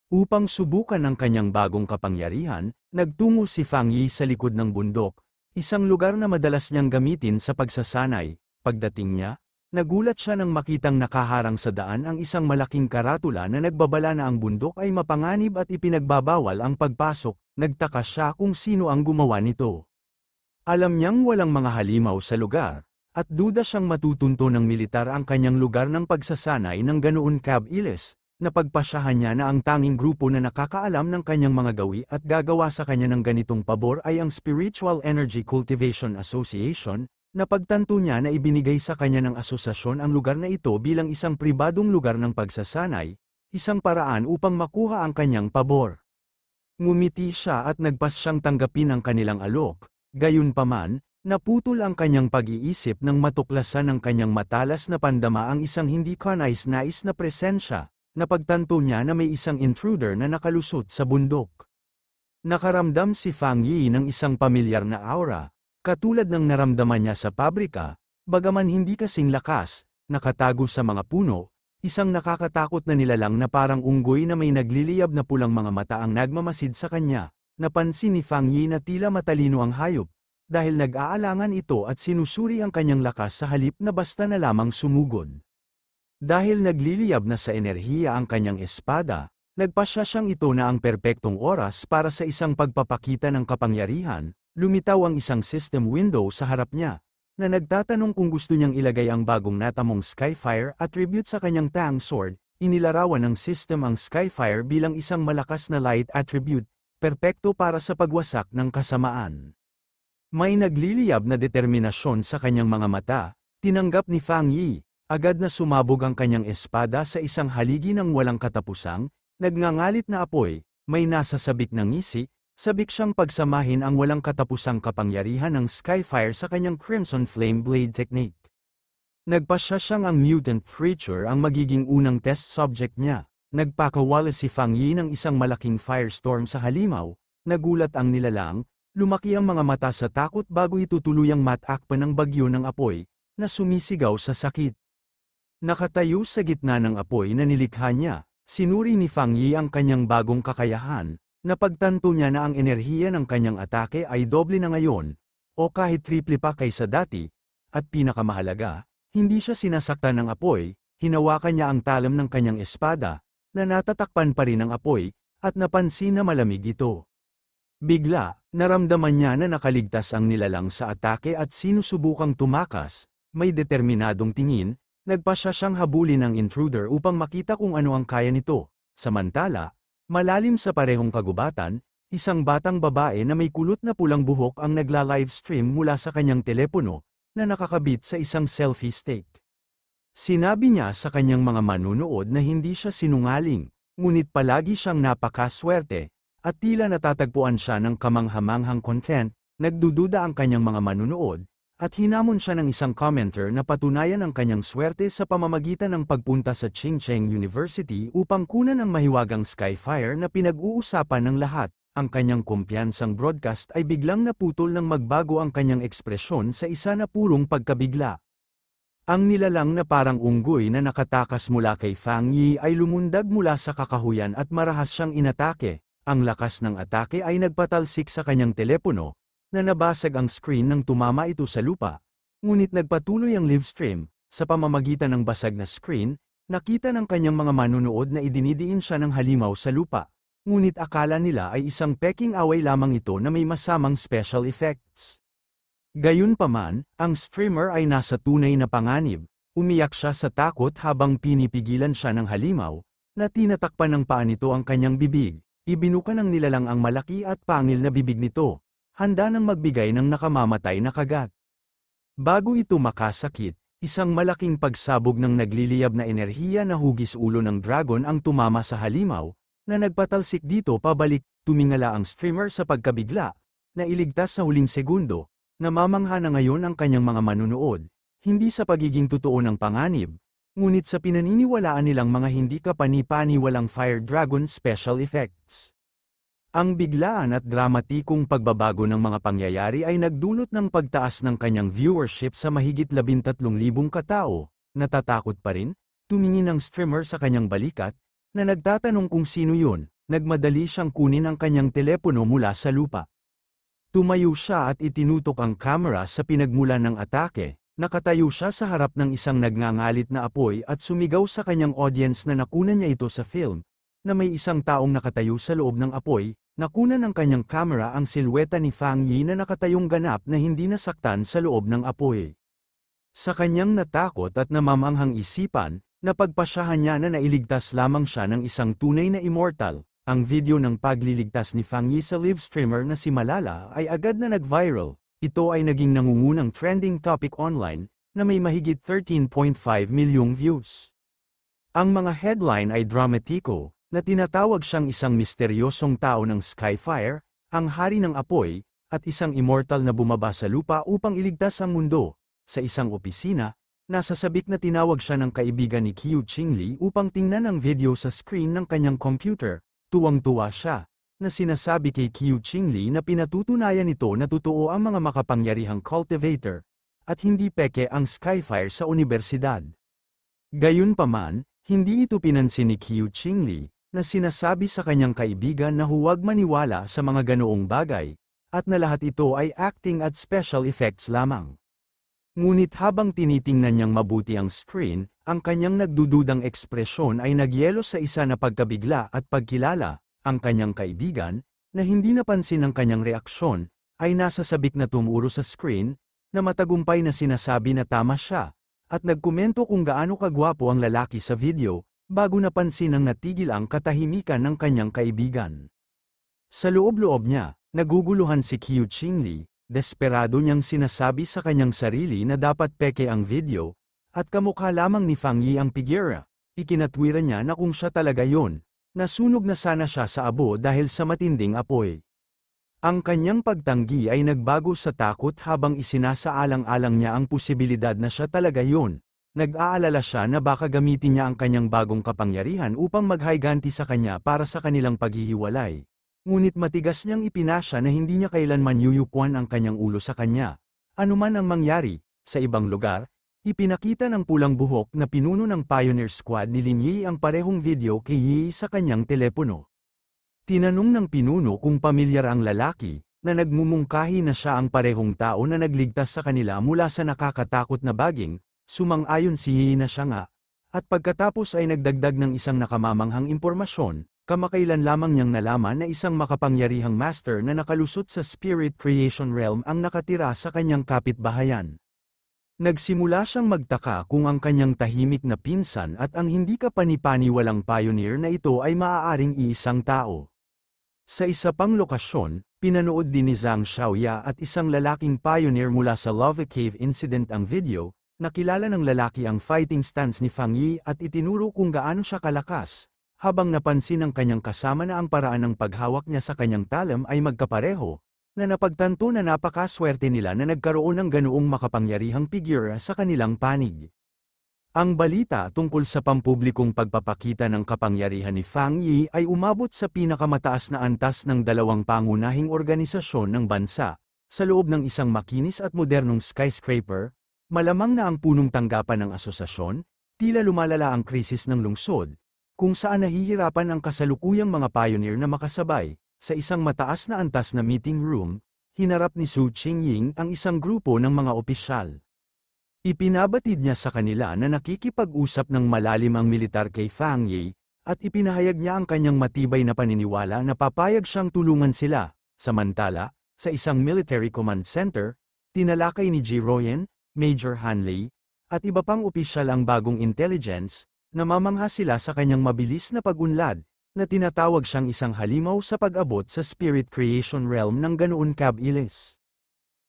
Upang subukan ang kanyang bagong kapangyarihan, nagtungo si Fang Yi sa likod ng bundok, isang lugar na madalas niyang gamitin sa pagsasanay. Pagdating niya, nagulat siya nang makitang nakaharang sa daan ang isang malaking karatula na nagbabala na ang bundok ay mapanganib at ipinagbabawal ang pagpasok. Nagtaka siya kung sino ang gumawa nito. Alam niyang walang mga halimaw sa lugar, at duda siyang matutunto ng militar ang kanyang lugar ng pagsasanay ng ganoon kabilis. Napagpasyahan niya na ang tanging grupo na nakakaalam ng kanyang mga gawi at gagawa sa kanya ng ganitong pabor ay ang Spiritual Energy Cultivation Association. Napagtanto niya na ibinigay sa kanya ng asosasyon ang lugar na ito bilang isang pribadong lugar ng pagsasanay, isang paraan upang makuha ang kanyang pabor. Ngumiti siya at nagpas siyang tanggapin ang kanilang alok, gayunpaman, naputol ang kanyang pag-iisip nang matuklasan ng kanyang matalas na pandama ang isang hindi kanais-nais na presensya. Napagtanto niya na may isang intruder na nakalusot sa bundok. Nakaramdam si Fang Yi ng isang pamilyar na aura, katulad ng naramdaman niya sa pabrika, bagaman hindi kasing lakas, nakatago sa mga puno, isang nakakatakot na nilalang na parang unggoy na may nagliliyab na pulang mga mata ang nagmamasid sa kanya. Napansin ni Fang Yi na tila matalino ang hayop, dahil nag-aalangan ito at sinusuri ang kanyang lakas sa halip na basta na lamang sumugod. Dahil nagliliyab na sa enerhiya ang kanyang espada, nagpasya siyang ito na ang perpektong oras para sa isang pagpapakita ng kapangyarihan. Lumitaw ang isang system window sa harap niya, na nagtatanong kung gusto niyang ilagay ang bagong natamong Skyfire attribute sa kanyang Tang Sword. Inilarawan ng system ang Skyfire bilang isang malakas na light attribute, perpekto para sa pagwasak ng kasamaan. May nagliliyab na determinasyon sa kanyang mga mata. Tinanggap ni Fang Yi. Agad na sumabog ang kanyang espada sa isang haligi ng walang katapusang, nagngangalit na apoy, may nasasabik na ngisi, sabik siyang pagsamahin ang walang katapusang kapangyarihan ng Skyfire sa kanyang Crimson Flame Blade technique. Nagpasya siyang ang mutant creature ang magiging unang test subject niya. Nagpakawala si Fang Yi ng isang malaking firestorm sa halimaw, nagulat ang nilalang, lumaki ang mga mata sa takot bago ito tuluyang matakpan ng bagyo ng apoy, na sumisigaw sa sakit. Nakatayo sa gitna ng apoy na nilikha niya, sinuri ni Fang Yi ang kanyang bagong kakayahan, napagtanto niya na ang enerhiya ng kanyang atake ay doble na ngayon, o kahit triple pa kaysa dati, at pinakamahalaga, hindi siya sinasaktan ng apoy, hinawakan niya ang talam ng kanyang espada, na natatakpan pa rin ng apoy, at napansin na malamig ito. Bigla, naramdaman niya na nakaligtas ang nilalang sa atake at sinusubukang tumakas, may determinadong tingin. Nagpasya siyang habulin ng intruder upang makita kung ano ang kaya nito. Samantala, malalim sa parehong kagubatan, isang batang babae na may kulot na pulang buhok ang nagla-livestream mula sa kanyang telepono, na nakakabit sa isang selfie stick. Sinabi niya sa kanyang mga manunood na hindi siya sinungaling, ngunit palagi siyang napakaswerte, at tila natatagpuan siya ng kamanghamanghang content. Nagdududa ang kanyang mga manunood, at hinamon siya ng isang commenter na patunayan ang kanyang swerte sa pamamagitan ng pagpunta sa Chingcheng University upang kunan ang mahiwagang Skyfire na pinag-uusapan ng lahat. Ang kanyang kumpiyansang broadcast ay biglang naputol nang magbago ang kanyang ekspresyon sa isa na purong pagkabigla. Ang nilalang na parang unggoy na nakatakas mula kay Fang Yi ay lumundag mula sa kakahuyan at marahas siyang inatake. Ang lakas ng atake ay nagpatalsik sa kanyang telepono, na nabasag ang screen nang tumama ito sa lupa, ngunit nagpatuloy ang livestream. Sa pamamagitan ng basag na screen, nakita ng kanyang mga manunood na idinidiin siya ng halimaw sa lupa, ngunit akala nila ay isang peking away lamang ito na may masamang special effects. Gayunpaman, ang streamer ay nasa tunay na panganib. Umiyak siya sa takot habang pinipigilan siya ng halimaw, na tinatakpan ng paa nito ang kanyang bibig. Ibinuka ng nilalang ang malaki at pangil na bibig nito, handa nang magbigay ng nakamamatay na kagat. Bago ito makasakit, isang malaking pagsabog ng nagliliyab na enerhiya na hugis ulo ng dragon ang tumama sa halimaw, na nagpatalsik dito pabalik. Tumingala ang streamer sa pagkabigla, na iligtas sa huling segundo. Namamangha na ngayon ang kanyang mga manunood, hindi sa pagiging totoo ng panganib, ngunit sa pinaniniwalaan nilang mga hindi kapani-paniwalang Fire Dragon special effects. Ang biglaan at dramatikong pagbabago ng mga pangyayari ay nagdulot ng pagtaas ng kanyang viewership sa mahigit 13,000 katao. Natatakot pa rin, tumingin ang streamer sa kanyang balikat, na nagtatanong kung sino yun. nagmadali siyang kunin ang kanyang telepono mula sa lupa. Tumayo siya at itinutok ang kamera sa pinagmulan ng atake. Nakatayo siya sa harap ng isang nagngangalit na apoy at sumigaw sa kanyang audience na nakunan niya ito sa film, na may isang taong nakatayo sa loob ng apoy. Nakunan ng kanyang kamera ang silweta ni Fang Yi na nakatayong ganap na hindi nasaktan sa loob ng apoy. Sa kanyang natakot at namamanghang isipan, napagpasyahan niya na nailigtas lamang siya ng isang tunay na immortal. Ang video ng pagliligtas ni Fang Yi sa live streamer na si Malala ay agad na nag-viral. Ito ay naging nangungunang trending topic online, na may mahigit 13.5 milyong views. Ang mga headline ay dramatiko, na tinatawag siyang isang misteryosong tao ng Skyfire, ang hari ng apoy, at isang immortal na bumaba sa lupa upang iligtas ang mundo. Sa isang opisina, nasa sabik na tinawag siya ng kaibigan ni Qiu Qingli upang tingnan ang video sa screen ng kanyang computer. Tuwang-tuwa siya, na sinasabi kay Qiu Qingli na pinatutunayan nito na totoo ang mga makapangyarihang cultivator, at hindi peke ang Skyfire sa unibersidad. Gayunpaman, hindi ito pinansin ni Qiu Qingli, na sinasabi sa kanyang kaibigan na huwag maniwala sa mga ganoong bagay, at na lahat ito ay acting at special effects lamang. Ngunit habang tinitingnan niyang mabuti ang screen, ang kanyang nagdududang ekspresyon ay nagyelo sa isa na pagkabigla at pagkilala. Ang kanyang kaibigan, na hindi napansin ang kanyang reaksyon, ay nasa sabik na tumuro sa screen, na matagumpay na sinasabi na tama siya, at nagkomento kung gaano kagwapo ang lalaki sa video, bago napansin ang natigil ang katahimikan ng kanyang kaibigan. Sa loob-loob niya, naguguluhan si Qiu Qingli, desperado niyang sinasabi sa kanyang sarili na dapat peke ang video, at kamukha lamang ni Fang Yi ang figura. Ikinatwiran niya na kung siya talaga yon, nasunog na sana siya sa abo dahil sa matinding apoy. Ang kanyang pagtanggi ay nagbago sa takot habang isinasaalang-alang niya ang posibilidad na siya talaga yon. Nag-aalala siya na baka gamitin niya ang kanyang bagong kapangyarihan upang maghayganti sa kanya para sa kanilang paghihiwalay. Ngunit matigas niyang ipinasya na hindi niya kailanman yuyukuan ang kanyang ulo sa kanya. Anuman ang mangyari, sa ibang lugar, ipinakita ng pulang buhok na pinuno ng Pioneer Squad ni Lin Yi ang parehong video kay Yi sa kanyang telepono. Tinanong ng pinuno kung pamilyar ang lalaki, na nagmumungkahi na siya ang parehong tao na nagligtas sa kanila mula sa nakakatakot na baging, sumang-ayon si Yi na siya nga, at pagkatapos ay nagdagdag ng isang nakamamanghang impormasyon, kamakailan lamang niyang nalaman na isang makapangyarihang master na nakalusot sa Spirit Creation Realm ang nakatira sa kanyang kapitbahayan. Nagsimula siyang magtaka kung ang kanyang tahimik na pinsan at ang hindi kapani-paniwalang pioneer na ito ay maaaring iisang tao. Sa isa pang lokasyon, pinanood din ni Zhang Xiaoya at isang lalaking pioneer mula sa Lava Cave Incident ang video. Nakilala ng lalaki ang fighting stance ni Fang Yi at itinuro kung gaano siya kalakas, habang napansin ng kanyang kasama na ang paraan ng paghawak niya sa kanyang talam ay magkapareho, na napagtanto na napakaswerte nila na nagkaroon ng ganoong makapangyarihang figura sa kanilang panig. Ang balita tungkol sa pampublikong pagpapakita ng kapangyarihan ni Fang Yi ay umabot sa pinakamataas na antas ng dalawang pangunahing organisasyon ng bansa, sa loob ng isang makinis at modernong skyscraper. Malamang na ang punong tanggapan ng asosasyon, tila lumalala ang krisis ng lungsod, kung saan nahihirapan ang kasalukuyang mga pioneer na makasabay. Sa isang mataas na antas na meeting room, hinarap ni Su Qingying ang isang grupo ng mga opisyal. Ipinabatid niya sa kanila na nakikipag-usap ng malalim ang militar kay Fang Yi, at ipinahayag niya ang kanyang matibay na paniniwala na papayag siyang tulungan sila. Samantala, sa isang military command center, tinalakay ni Ji Royen, Major Han Lei, at iba pang opisyal ang bagong intelligence, namamangha sila sa kanyang mabilis na pag-unlad, na tinatawag siyang isang halimaw sa pag-abot sa Spirit Creation Realm ng ganoon kabilis.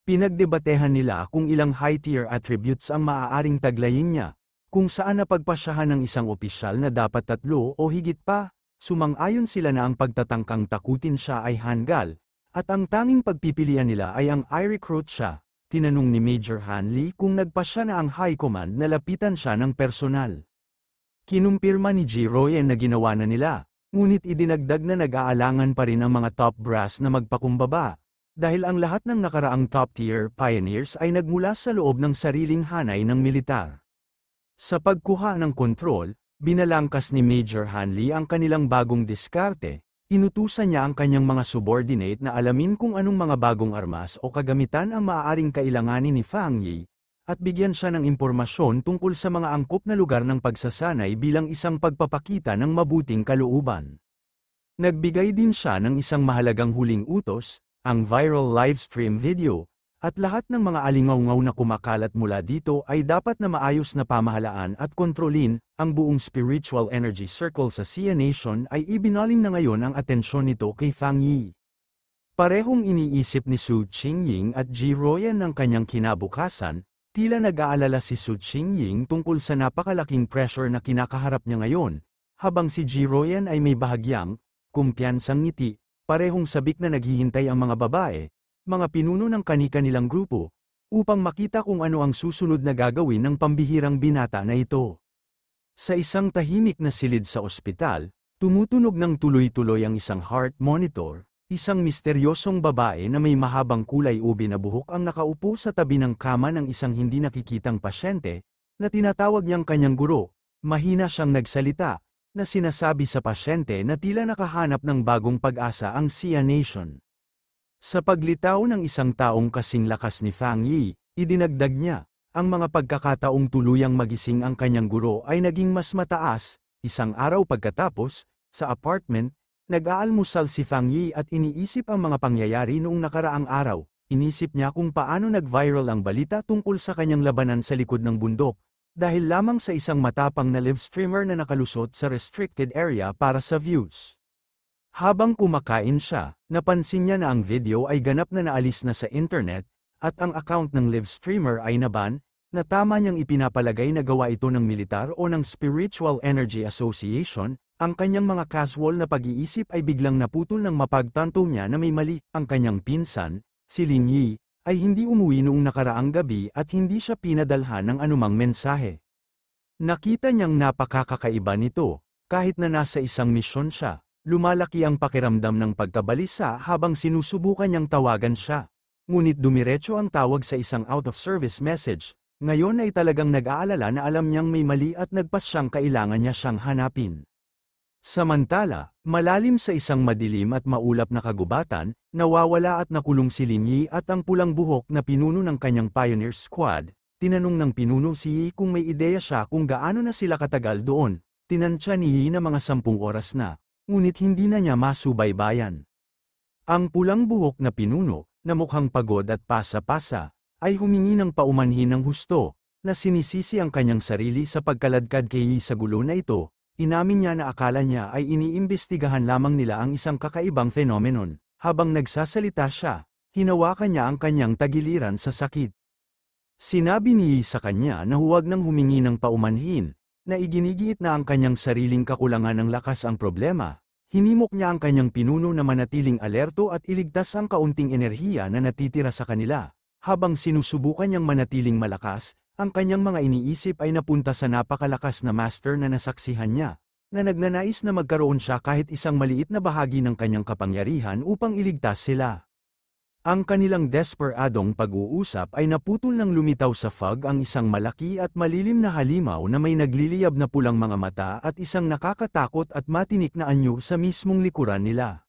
Pinagdebatehan nila kung ilang high-tier attributes ang maaaring taglayin niya, kung saan napagpasyahan ng isang opisyal na dapat 3 o higit pa, sumang-ayon sila na ang pagtatangkang takutin siya ay hanggal, at ang tanging pagpipilian nila ay ang i-recruit siya. Tinanong ni Major Han Lei kung nagpasya na ang High Command na lapitan siya ng personal. Kinumpirma ni Ji Royen na ginawa na nila, ngunit idinagdag na nag-aalangan pa rin ang mga top brass na magpakumbaba, dahil ang lahat ng nakaraang top-tier pioneers ay nagmula sa loob ng sariling hanay ng militar. Sa pagkuha ng kontrol, binalangkas ni Major Han Lei ang kanilang bagong diskarte, Inutusan niya ang kanyang mga subordinate na alamin kung anong mga bagong armas o kagamitan ang maaaring kailanganin ni Fang Yi, at bigyan siya ng impormasyon tungkol sa mga angkop na lugar ng pagsasanay bilang isang pagpapakita ng mabuting kalooban. Nagbigay din siya ng isang mahalagang huling utos, ang viral livestream video, at lahat ng mga alingaw-ngaw na kumakalat mula dito ay dapat na maayos na pamahalaan at kontrolin. Ang buong spiritual energy circle sa Sia Nation ay ibinaling na ngayon ang atensyon nito kay Fang Yi. Parehong iniisip ni Su Qingying at Ji Royan ng kanyang kinabukasan, tila nag-aalala si Su Qingying tungkol sa napakalaking pressure na kinakaharap niya ngayon, habang si Ji Royan ay may bahagyang, kumpiyansang ngiti, parehong sabik na naghihintay ang mga babae, mga pinuno ng kani-kanilang grupo, upang makita kung ano ang susunod na gagawin ng pambihirang binata na ito. Sa isang tahimik na silid sa ospital, tumutunog ng tuloy-tuloy ang isang heart monitor, isang misteryosong babae na may mahabang kulay ube na buhok ang nakaupo sa tabi ng kama ng isang hindi nakikitang pasyente, na tinatawag niyang kanyang guro. Mahina siyang nagsalita, na sinasabi sa pasyente na tila nakahanap ng bagong pag-asa ang Sia Nation. Sa paglitaw ng isang taong kasing lakas ni Fang Yi, idinagdag niya, ang mga pagkakataong tuluyang magising ang kanyang guro ay naging mas mataas. Isang araw pagkatapos, sa apartment, nag-aalmusal si Fang Yi at iniisip ang mga pangyayari noong nakaraang araw. Inisip niya kung paano nag-viral ang balita tungkol sa kanyang labanan sa likod ng bundok, dahil lamang sa isang matapang na live streamer na nakalusot sa restricted area para sa views. Habang kumakain siya, napansin niya na ang video ay ganap na naalis na sa internet, at ang account ng live streamer ay naban, na tama niyang ipinapalagay na gawa ito ng militar o ng Spiritual Energy Association. Ang kanyang mga casual na pag-iisip ay biglang naputol nang mapagtanto niya na may mali. Ang kanyang pinsan, si Lin Yi, ay hindi umuwi noong nakaraang gabi at hindi siya pinadalhan ng anumang mensahe. Nakita niyang napakakaiba nito, kahit na nasa isang misyon siya. Lumalaki ang pakiramdam ng pagkabalisa habang sinusubukan niyang tawagan siya. Ngunit dumiretso ang tawag sa isang out-of-service message. Ngayon ay talagang nag-aalala na alam niyang may mali at nagpas siyang kailangan niya siyang hanapin. Samantala, malalim sa isang madilim at maulap na kagubatan, nawawala at nakulong si Lin Yi at ang pulang buhok na pinuno ng kanyang pioneer squad. Tinanong ng pinuno si Yi kung may ideya siya kung gaano na sila katagal doon. Tinansya ni Yi na mga 10 oras na. Ngunit hindi na niya masubaybayan. Ang pulang buhok na pinuno, na mukhang pagod at pasa-pasa, ay humingi ng paumanhin ng husto, na sinisisi ang kanyang sarili sa pagkaladkad kay Yi sa gulo na ito. Inamin niya na akala niya ay iniimbestigahan lamang nila ang isang kakaibang phenomenon. Habang nagsasalita siya, hinawakan niya ang kanyang tagiliran sa sakit. Sinabi ni Yi sa kanya na huwag nang humingi ng paumanhin, na iginigiit na ang kanyang sariling kakulangan ng lakas ang problema. Hinimok niya ang kanyang pinuno na manatiling alerto at iligtas ang kaunting enerhiya na natitira sa kanila. Habang sinusubukan niyang manatiling malakas, ang kanyang mga iniisip ay napunta sa napakalakas na master na nasaksihan niya, na nagnanais na magkaroon siya kahit isang maliit na bahagi ng kanyang kapangyarihan upang iligtas sila. Ang kanilang desperadong pag-uusap ay naputol nang lumitaw sa fog ang isang malaki at malilim na halimaw na may nagliliyab na pulang mga mata at isang nakakatakot at matinik na anyo sa mismong likuran nila.